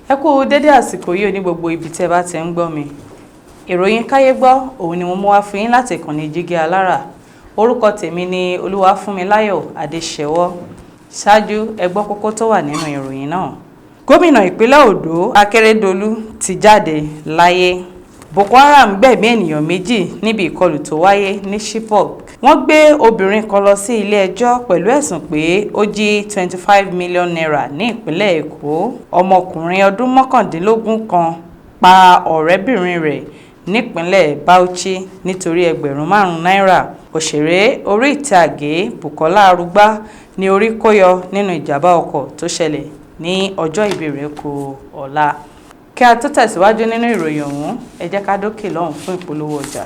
Ẹ kú dédé àsìkò yìí ní gbogbo ibi tẹ́ bá ti ń gbọ́ mi. Irohin Kayegbo òun ni mo mú wá fún yín láti ìkànnì Jígí Alára. Orúkọ tèmi ni Olúwafúnmiláyọ̀ Adéṣẹ́wọ́. Ṣáájú ẹ gbọ́ kókó tó wà nínú ìròyìn náà. Gómìnà ìpínlẹ̀ Ondo Akérédolú ti jáde láyé. Boko Haram gbẹ̀mí ènìyàn méjì níbi ìkọlù tó wáyé ní Chibok. Wọ́n gbé obìnrin kan lọ sí ilé ẹjọ́ pẹ̀lú ẹ̀sùn pé ó jí 25 million naira ní ìpínlẹ̀ Èkó. Ọmọkùnrin ọdún 19 kan pa ọ̀rẹ́bìnrin rẹ̀ nípínlẹ̀ Bauchi nítorí ẹgbẹ̀rún 5 náírà. Òṣèré orí ìtàgé Bùkọ́lá Arúgbá ní orí kó yọ nínú ìjàmbá ọkọ̀ tó ṣẹlẹ̀ ní ọjọ́ ìbí rẹ̀ kù ọ̀la. Kí a tó tẹ̀síwájú nínú ìròyìn ọ̀hún, ẹ jẹ́ ká dókè lọ́hùn fún ìpolówó ọjà.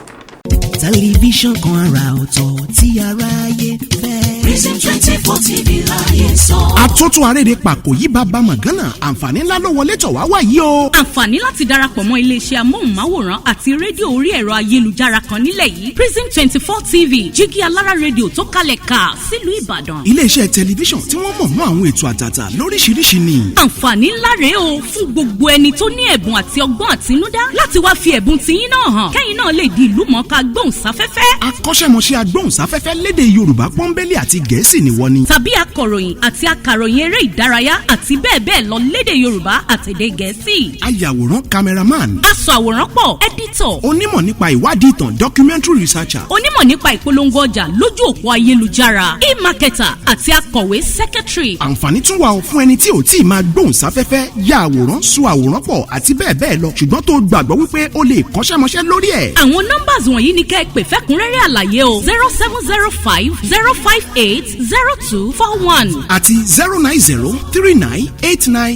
Tẹlifíṣàn kan àrà ọ̀tọ̀ tí aráyé fẹ́. Prison 24 TV láyé sọ. Àtúntò àrèrè pàkó yìí bàbá mọ̀gánà àǹfààní ńlá ló wọlé tọ̀ wá wáyé o. Àǹfààní láti darapọ̀ mọ́ iléeṣẹ́ amóhùnmáwòrán àti rédíò orí ẹ̀rọ ayélujára kan nílẹ̀ yìí. Prison 24 TV Jígí Alára rédíò tó kalẹ̀ ká sílùú Ìbàdàn. Iléeṣẹ́ tẹlifíṣàn tí wọ́n mọ̀ mọ́ àwọn ètò àtàtà lóríṣiríṣi ni. Àǹfààní ńlá rèé o fún gbogbo ẹni tó ní ẹ̀bùn àti ọgbọ́n àtinúdá láti wá fi ẹ̀bùn tiyín náà hàn. Kẹ́yìn náà lè di ìlúmọ̀ọ́ká gbóhùnsáfẹ́fẹ́. Akọ́ṣẹ́mọṣẹ́ agbóhùnsáfẹ́fẹ́ lédè Yorùbá pọ́nbélé àti Gẹ̀ẹ́sì ni wọ́n ní. Tàbí akọ̀ròyìn àti akàròyìn eré ìdárayá àti bẹ́ẹ̀ bẹ́ẹ̀ lọ lédè Yorùbá àtèdè Gẹ̀ẹ́sì. Ayàwòrán cameraman. Aṣàwòránpọ̀ editor. Onímọ̀ nípa ìwádìí ìtàn documentary researcher. Onímọ̀ nípa ìpolongo ọjà lójú òpó ayélujára. E-marketer àti akọ̀wé secretary. Àǹfààní tún wà fún ẹni tí ò tí ì máa gbóhùnsáfẹ́fẹ́ ya àwòrán so àwòrán pọ̀ àti bẹ́ẹ̀ bẹ́ẹ̀ lọ ṣùgbọ́n tó gbàgbọ́ wípé o lè kọ́ṣẹ́mọṣẹ́ lórí ẹ̀. Àwọn numbers wọ̀nyí ni kẹ́ ẹ pè fẹ́kúnrẹ́rẹ́ àlàyé o 0705 058 0241 àti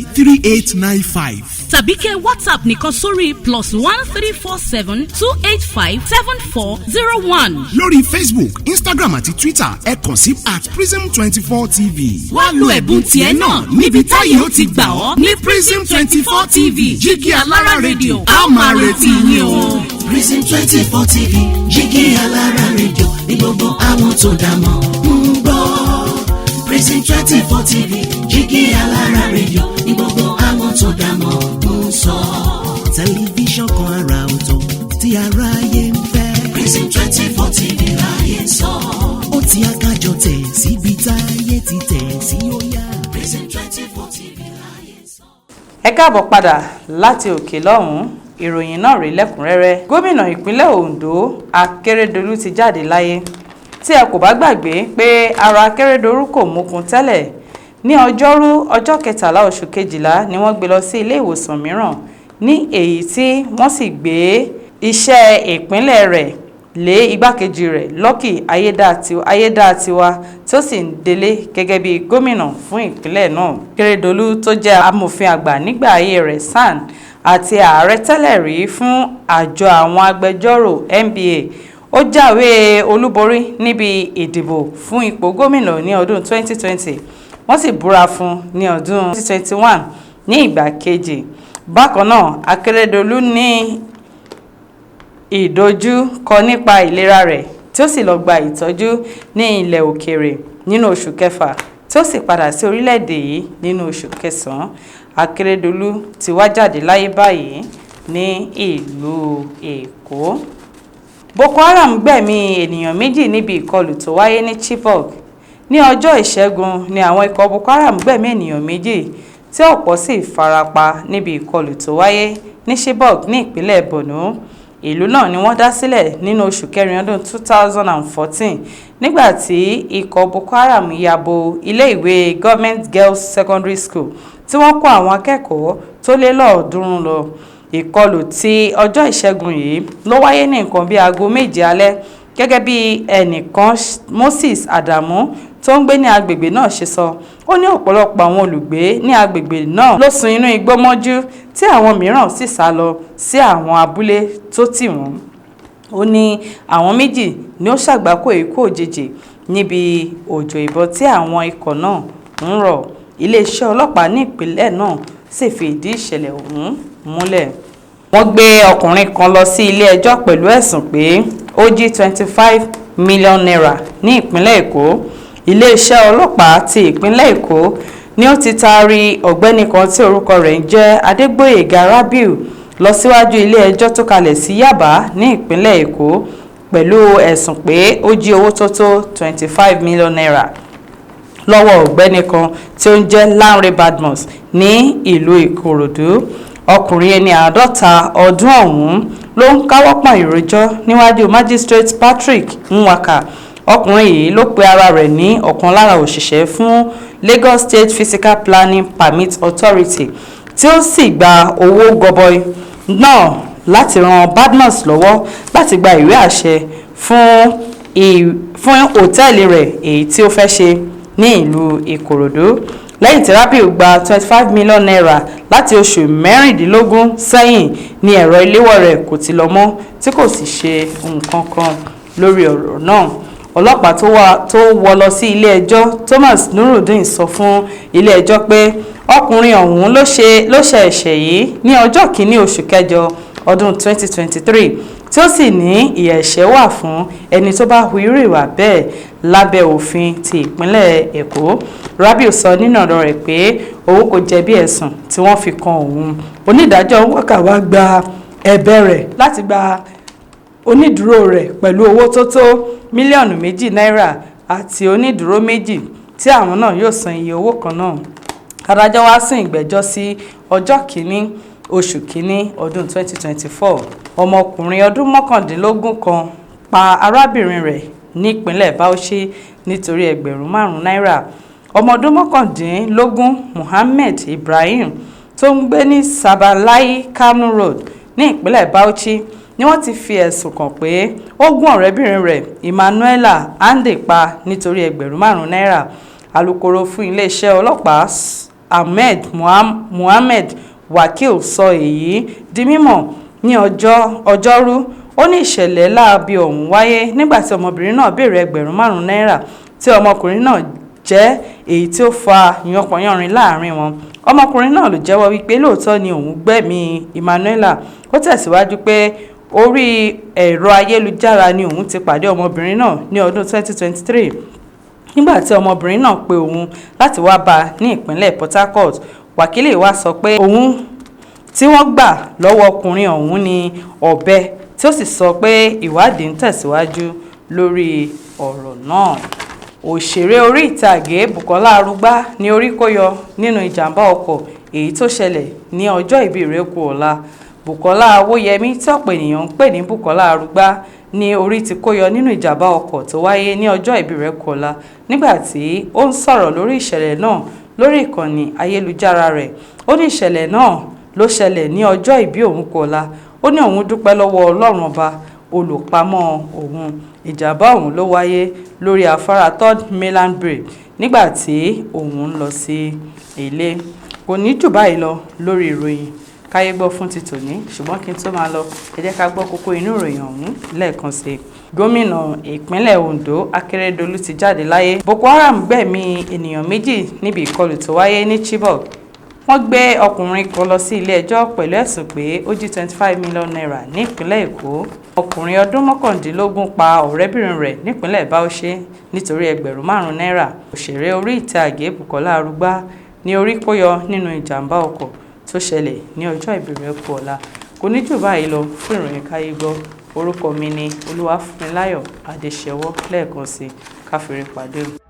09039893895. tàbí kẹ́ WhatsApp nìkan sórí +1347 285 7401. lórí Facebook, Instagram àti Twitter ẹ kàn sí @prism24 TV. Wá lo ẹ̀bùn tiẹ̀ náà níbi táyé ó ti gbà ọ́ ní Prism 24 TV Jígí Alára rédíò. A máa retí yín o. Prison 24 TV Jígí Alára rédíò ní gbogbo àwọn tó dá mọ̀ ń gbọ́. Prison 24 TV Jígí Alára rédíò ní gbogbo àwọn tó dá mọ̀ ń sọ. Tẹlifíṣàn kan àrà ọ̀tọ̀ tí aráyé ń fẹ́. Prison 24 TV láyé sọ. Ó ti akájọ tẹ̀ síbi táyé ti tẹ̀ sí ó yá. Prison 24 TV láyé sọ. Ẹ káàbọ̀ padà láti òkè lọ́hùn-ún. Ìròyìn náà rí lẹ́kùnrẹ́rẹ́. Gómìnà ìpínlẹ̀ Ondo Akérédolú ti jáde láyé. Tí ẹ kò bá gbàgbé pé ara Akérédolú kò mókun tẹ́lẹ̀, ní ọjọ́rú ọjọ́ 13 oṣù kejìlá ni wọ́n gbé lọ sí ilé ìwòsàn mìíràn ní èyí tí wọ́n sì gbé iṣẹ́ ìpínlẹ̀ rẹ̀ lé igbákejì rẹ̀ Lucky Ayédátiwa tó sì ń délé gẹ́gẹ́ bí gómìnà fún ìpínlẹ̀ náà. Akérédolú tó jẹ́ amòfin àgbà nígbà ayé rẹ̀ SAN àti ààrẹ tẹ́lẹ̀ rí fún àjọ àwọn agbẹjọ́rò NBA ó jáwé olúborí níbi ìdìbò fún ipò gómìnà ní ọdún 2020 wọ́n sì búra fún ní ọdún 2021 ní ìgbà kejì. Bákan náà Akérédolú ní ìdojúkọ nípa ìlera rẹ̀ tí ó sì lọ gba ìtọ́jú ní ilẹ̀ òkèèrè nínú oṣù kẹfà tí ó sì padà sí orílẹ̀-èdè yìí nínú oṣù kẹsàn-án. Akérédolú ti wá jáde láyé báyìí ní ìlú Èkó. Boko Haram gbẹ̀mí ènìyàn méjì níbi ìkọlù tó wáyé ní Chibok. Ní ọjọ́ Ìṣẹ́gun ni àwọn ikọ̀ Boko Haram gbẹ̀mí ènìyàn méjì tí ọ̀pọ̀ sì farapa níbi ìkọlù tó wáyé ní Chibok ní ìpínlẹ̀ Borno. Ìlú náà ni wọ́n dá sílẹ̀ nínú oṣù kẹrin ọdún 2014 nígbà tí ikọ̀ Boko Haram ya bo ilé-ìwé Government Girls Secondary School tí wọ́n kó àwọn akẹ́kọ̀ọ́ tó lé lọ́ọ̀ọ́dúnrún lọ. Ìkọlù tí ọjọ́ Ìṣẹ́gun yìí ló wáyé ní nǹkan bíi aago 7 alẹ́ gẹ́gẹ́ bí ẹnìkan Moses Adamu tó ń gbé ní agbègbè náà ṣe sọ. Ó ní ọ̀pọ̀lọpọ̀ àwọn olùgbé ní agbègbè náà ló sùn inú igbó mọ́jú tí àwọn mìíràn sì sá lọ sí àwọn abúlé tó tì wọ́n. Ó ní àwọn méjì ni ó ṣàgbákò ikú òjijì níbi òjò ìbọn tí àwọn ikọ̀ náà ń rọ̀. Iléeṣẹ́ ọlọ́pàá ní ìpínlẹ̀ náà sì fi ìdí ìṣẹ̀lẹ̀ ọ̀hún múlẹ̀. Wọ́n gbé ọkùnrin kan lọ sí ilé ẹjọ́ pẹ̀lú ẹ̀sùn pé ó jí 25 million naira ní ìpínlẹ̀ Èkó. Iléeṣẹ́ ọlọ́pàá ti ìpínlẹ̀ Èkó ni ó ti taari ọ̀gbẹ́ni kan tí orúkọ rẹ̀ ń jẹ́ Adégbóyèga Rabiu lọ síwájú ilé ẹjọ́ tó kalẹ̀ sí Yaba ní ìpínlẹ̀ Èkó pẹ̀lú ẹ̀sùn pé ó jí owó tó tó 25 million naira lọ́wọ́ ọ̀gbẹ́ni kan tí ó ń jẹ́ Lanre Badmus ní ìlú Ìkòròdú. Ọkùnrin ẹni 50 ọdún ọ̀hún ló ń káwọ́ pọ̀n ìròjọ́ níwájú Magistrate Patrick Nwaka. Ọkùnrin yìí ló pe ara rẹ̀ ní ọ̀kan lára òṣìṣẹ́ fún Lagos State Physical Planning Permit Authority tí ó sì gba owó gọbọi náà láti ran Badmus lọ́wọ́ láti gba ìwé àṣẹ fún hòtẹ́ẹ̀lì rẹ̀ èyí tí ó fẹ́ ṣe ní ìlú Ìkòròdú. Lẹ́yìn tí Rabiu gba 25 million naira láti oṣù mẹ́rìndínlógún sẹ́yìn ni ẹ̀rọ ìléwọ́ rẹ̀ kò ti lọ mọ́ tí kò sì ṣe nǹkan kan lórí ọ̀rọ̀ náà. Ọlọ́pàá tó wọ́ lọ sí ilé ẹjọ́ Thomas Nurudeen sọ fún ilé ẹjọ́ pé ọkùnrin ọ̀hún ló ṣe ẹ̀ṣẹ̀ yìí ní ọjọ́ kìíní oṣù kẹjọ ọdún 2023 tí ó sì ní ìyà ẹ̀ṣẹ̀ wà fún ẹni tó bá hu irú ìwà bẹ́ẹ̀ lábẹ́ òfin ti ìpínlẹ̀ Èkó. Rabiu sọ nínú ọ̀rọ̀ rẹ̀ pé òun kò jẹ̀bi ẹ̀sùn tí wọ́n fi kan òun. Onídàájọ́ Nwaka wá gba ẹ̀bẹ̀ rẹ̀ láti gba onídùúró rẹ̀ pẹ̀lú owó tó tó mílíọ̀nù 2 náírà àti onídùúró méjì tí àwọn náà yóò san iye owó kan náà. Adájọ́ wá sún ìgbẹ́jọ́ sí ọjọ́ kìíní oṣù kìíní ọdún 2024. Ọmọkùnrin ọdún 19 kan pa arábìnrin rẹ̀ nípínlẹ̀ Bauchi nítorí 5,000 náírà. Ọmọ ọdún 19 Muhammed Ibrahim tó ń gbé ní Sabalayi Kano Road ní ìpínlẹ̀ Bauchi ni wọ́n ti fi ẹ̀sùn kàn pé ó gún ọ̀rẹ́bìnrin rẹ̀ Emmanuela Ande pa nítorí 5,000 náírà. Alukoro fún iléeṣẹ́ ọlọ́pàá Ahmed Muhammed Wakil sọ èyí di mímọ̀ ní ọjọ́rú. Ó ní ìṣẹ̀lẹ̀ láabi ọ̀hún wáyé nígbà tí ọmọbìnrin náà béèrè 5,000 náírà tí ọmọkùnrin náà jẹ́ èyí tí ó fa ìyànpọ̀yánrin láàrin wọn. Ọmọkùnrin náà ló jẹ́wọ́ wípé lóòótọ́ ni òun gbẹ̀mí Emmanuela. Ó tẹ̀síwájú pé orí ẹ̀rọ ayélujára ni òun ti pàdé ọmọbìnrin náà ní ọdún 2023 nígbà tí ọmọbìnrin náà pe òun láti wá bá a ní ìpínlẹ̀ Port Harcourt. Wákìlì wa sọ pé òun tí wọ́n gbà lọ́wọ́ ọkùnrin ọ̀hún ní ọ̀bẹ tí ó sì sọ pé ìwádìí ń tẹ̀síwájú lórí ọ̀rọ̀ náà. Òṣèré orí ìtàgé Bùkọ́lá Arúgbá ní orí kó yọ nínú ìjàmbá ọkọ̀ èyí tó ṣẹlẹ̀ ní ọjọ́ ìbí rẹ̀ kù ọ̀la. Bùkọ́lá Awóyẹmí tí ọ̀pọ̀ ènìyàn ń pè ní Bùkọ́lá Arúgbá ní orí ti kó yọ nínú ìjàmbá ọkọ̀ tó wáyé ní ọjọ́ ìbí rẹ̀ kù ọ̀la nígbà tí ó ń sọ̀rọ̀ lórí ìṣẹ̀lẹ̀ náà lórí ìkànnì ayélujára rẹ̀. Ó ní ìṣẹ̀lẹ̀ náà ló ṣẹlẹ̀ ní ọjọ́ ìbí òun kù ọ̀la. Ó ní òun dúpẹ́ lọ́wọ́ Ọlọ́run ọba olùpamọ́ òun. Ìjàmbá ọ̀hún ló wáyé lórí afárá 3rd Mainland Bridge nígbà tí òun ń lọ sí ilé. Kò ní jù báyìí lọ lórí ìròyìn Káyégbọ́ fún ti tòní, ṣùgbọ́n kí n tó máa lọ ẹ jẹ́ ká gbọ́ kókó inú ìròyìn ọ̀hún lẹ́ẹ̀kan sí i. Gómìnà ìpínlẹ̀ Ondo Akérédolú ti jáde láyé. Boko Haram gbẹ̀mí ènìyàn 2 níbi ìkọlù tó wáyé ní Chibok. Wọ́n gbé ọkùnrin kan lọ sí ilé ẹjọ́ pẹ̀lú ẹ̀sùn pé ó jí 25 million naira ní ìpínlẹ̀ Èkó. Ọkùnrin ọdún 19 pa ọ̀rẹ́bìnrin rẹ̀ nípínlẹ̀ Bauchi nítorí 5,000 náírà. Òṣèré orí ìtàgé Bùkọ́lá Arúgbá ní orí kó yọ nínú ìjàmbá ọkọ̀ tó ṣẹlẹ̀ ní ọjọ́ ìbí rẹ̀ kù ọ̀la. Kò ní jù báyìí lọ fún ìròyìn Káyégbọ́. Orúkọ mi ni Olúwafúnmiláyọ̀ Adéṣẹwọ́ lẹ́ẹ̀kan sí káfíńrí pàdé.